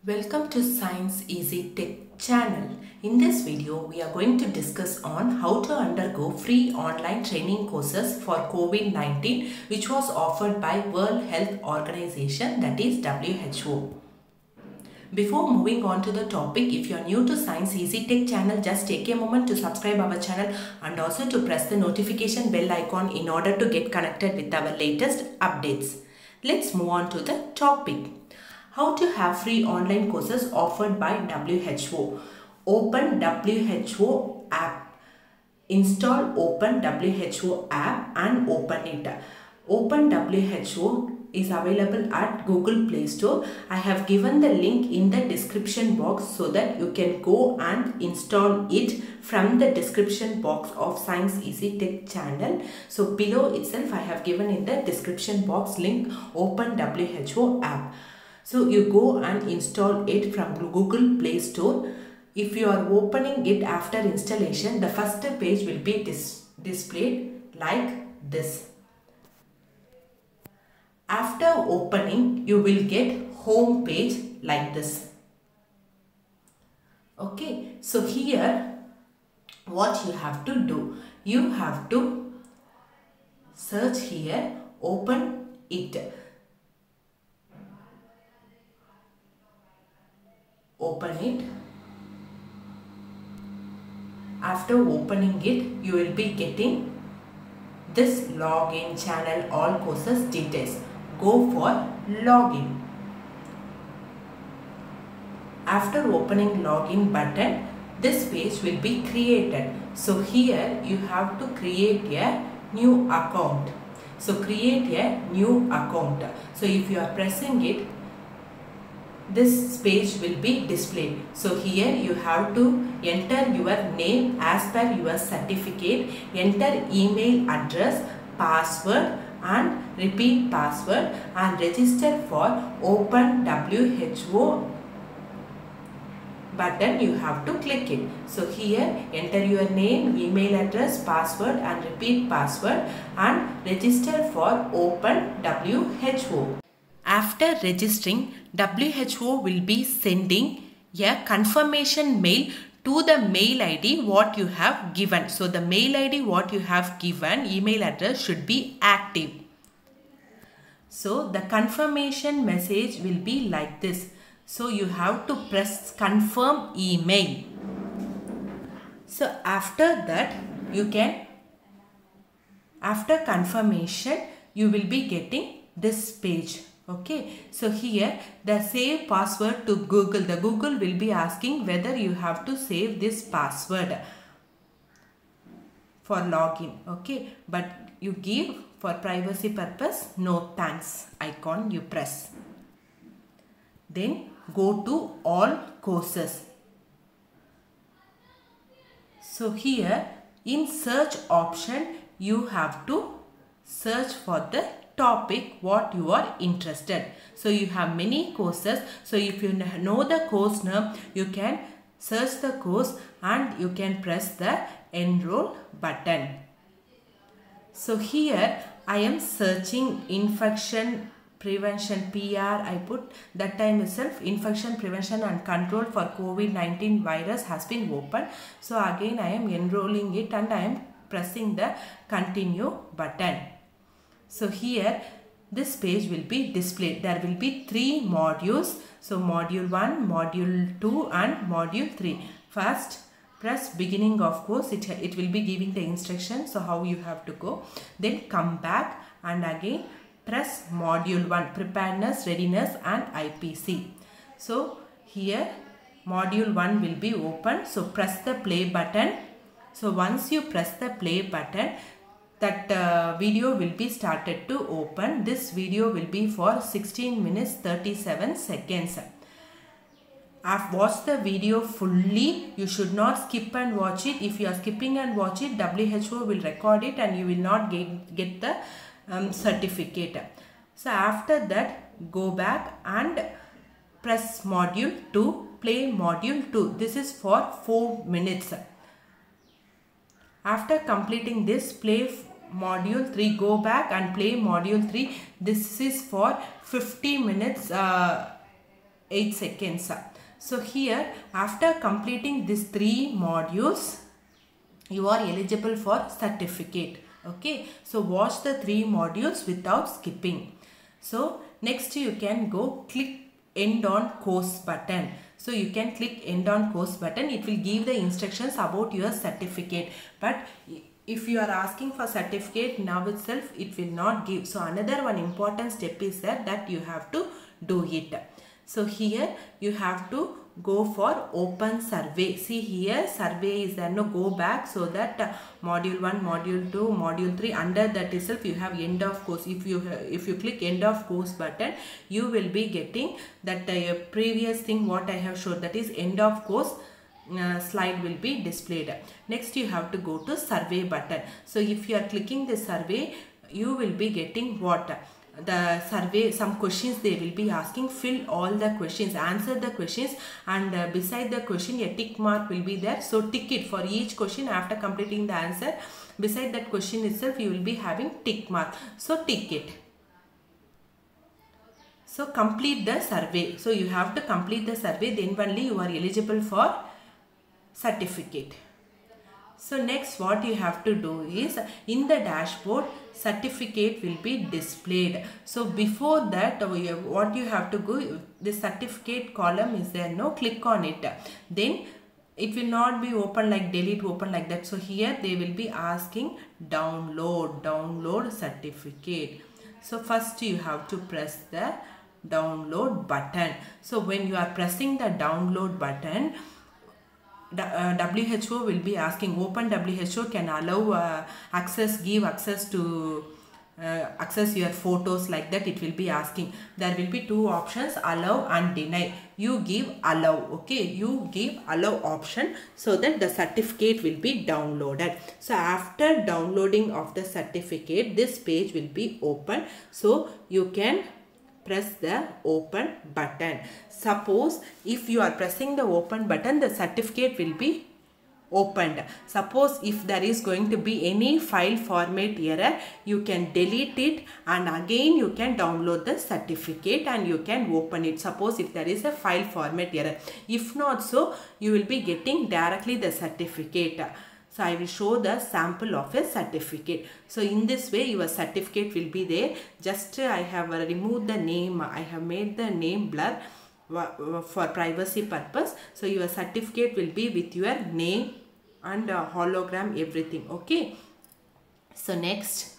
Welcome to Science Easy Tech channel. In this video, we are going to discuss on how to undergo free online training courses for COVID-19 which was offered by World Health Organization, that is WHO. Before moving on to the topic, if you are new to Science Easy Tech channel, just take a moment to subscribe our channel and also to press the notification bell icon in order to get connected with our latest updates. Let's move on to the topic. How to have free online courses offered by WHO. Open WHO app. Install Open WHO app and open it. Open WHO is available at Google Play Store. I have given the link in the description box so that you can go and install it from the description box of Science Easy Tech channel. So below itself I have given in the description box link Open WHO app. So you go and install it from Google Play Store. If you are opening it after installation, the first page will be displayed like this. After opening, you will get home page like this. Okay, so here what you have to do, you have to search here, open it. Open it. After opening it, you will be getting this login channel all courses details. Go for login. After opening login button, this page will be created. So here you have to create a new account. So create a new account. So if you are pressing it, this page will be displayed. So here you have to enter your name as per your certificate, enter email address, password and repeat password and register for Open WHO button. You have to click it. So here enter your name, email address, password and repeat password and register for Open WHO. After registering, WHO will be sending a confirmation mail to the mail ID what you have given. So the mail ID what you have given, email address should be active. So the confirmation message will be like this. So you have to press confirm email. So after that you can, after confirmation you will be getting this page. Okay, so here the save password to Google. The Google will be asking whether you have to save this password for login. Okay, but you give for privacy purpose no thanks icon you press. Then go to all courses. So here in search option you have to search for the topic what you are interested. So you have many courses. So if you know the course name, you can search the course and you can press the enroll button. So here I am searching infection prevention PR. I put that time itself infection prevention and control for COVID-19 virus has been opened. So again I am enrolling it and I am pressing the continue button. So here this page will be displayed. There will be 3 modules. So module 1, module 2 and module 3. First press beginning of course. It will be giving the instructions. So how you have to go. Then come back and again press module 1 preparedness, readiness and IPC. So here module 1 will be open. So press the play button. So once you press the play button, that video will be started to open. This video will be for 16 minutes 37 seconds. I've watched the video fully. You should not skip and watch it. If you are skipping and watch it, WHO will record it and you will not get the certificate. So after that go back and press module 2, play module 2. This is for 4 minutes. After completing this, play module 3, go back and play module 3. This is for 50 minutes 8 seconds. So here, after completing these 3 modules, you are eligible for certificate. Okay, so watch the 3 modules without skipping. So next you can go click end on course button. So you can click end on course button. It will give the instructions about your certificate. But if you are asking for certificate now itself, it will not give. So another one important step is that you have to do it. So here you have to go for open survey. See here survey is there. No, go back so that module 1, module 2, module 3, under that itself you have end of course. If you click end of course button, you will be getting that previous thing what I have showed, that is end of course slide will be displayed. Next you have to go to survey button. So if you are clicking the survey, you will be getting what? The survey, some questions they will be asking. Fill all the questions, answer the questions, and beside the question a tick mark will be there. So tick it for each question. After completing the answer, beside that question itself you will be having tick mark. So tick it. So complete the survey. So you have to complete the survey, then only you are eligible for certificate. So next what you have to do is, in the dashboard certificate will be displayed. So before that what you have to go, the certificate column is there, no, click on it. Then it will not be open like delete, open like that. So here they will be asking download certificate. So first you have to press the download button. So when you are pressing the download button, WHO will be asking, open WHO can allow give access to access your photos, like that it will be asking. There will be 2 options, allow and deny. You give allow. Okay, you give allow option so that the certificate will be downloaded. So after downloading of the certificate, this page will be open. So you can press the open button. Suppose if you are pressing the open button, the certificate will be opened. Suppose if there is going to be any file format error, you can delete it and again you can download the certificate and you can open it. Suppose if there is a file format error, if not so, you will be getting directly the certificate. So I will show the sample of a certificate. So in this way your certificate will be there. Just I have removed the name. I have made the name blur for privacy purpose. So your certificate will be with your name and hologram, everything. Okay. So next,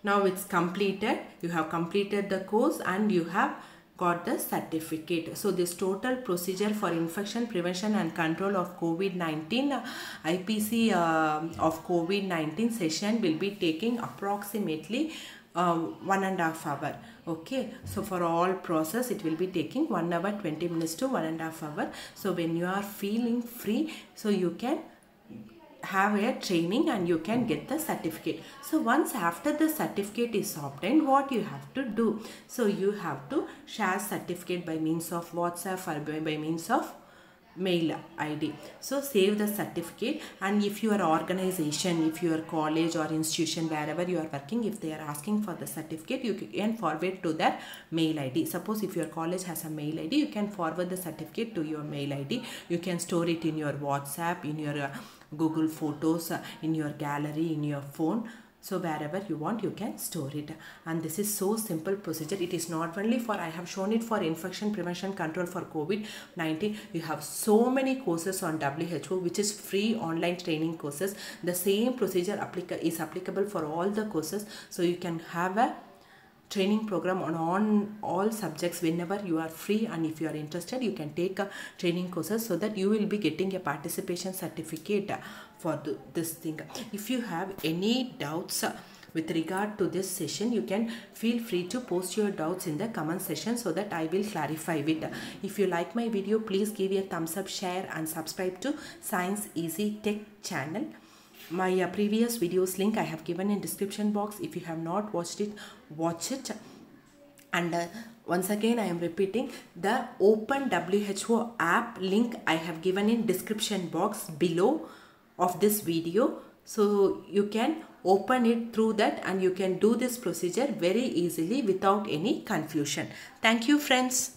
now it's completed. You have completed the course and you have got the certificate. So this total procedure for infection prevention and control of COVID-19 IPC of COVID-19 session will be taking approximately 1.5 hours. Okay, so for all process it will be taking 1 hour 20 minutes to 1.5 hours. So when you are feeling free, so you can have a training and you can get the certificate. So once after the certificate is obtained, what you have to do? So you have to share certificate by means of WhatsApp or by means of mail ID. So save the certificate, and if your organization, if your college or institution, wherever you are working, if they are asking for the certificate, you can forward to that mail ID. Suppose if your college has a mail ID, you can forward the certificate to your mail ID. You can store it in your WhatsApp, in your Google Photos, in your gallery, in your phone. So wherever you want, you can store it. And this is so simple procedure. It is not only for, I have shown it for infection prevention control for COVID-19. You have so many courses on WHO, which is free online training courses. The same procedure is applicable for all the courses. So you can have a training program on all subjects whenever you are free, and if you are interested, you can take training courses so that you will be getting a participation certificate for this thing. If you have any doubts with regard to this session, you can feel free to post your doubts in the comment section so that I will clarify it. If you like my video, please give a thumbs up, share and subscribe to Science Easy Tech channel. My previous videos link I have given in description box. If you have not watched it, watch it. And once again I am repeating, the Open WHO app link I have given in description box below of this video. So you can open it through that and you can do this procedure very easily without any confusion. Thank you friends.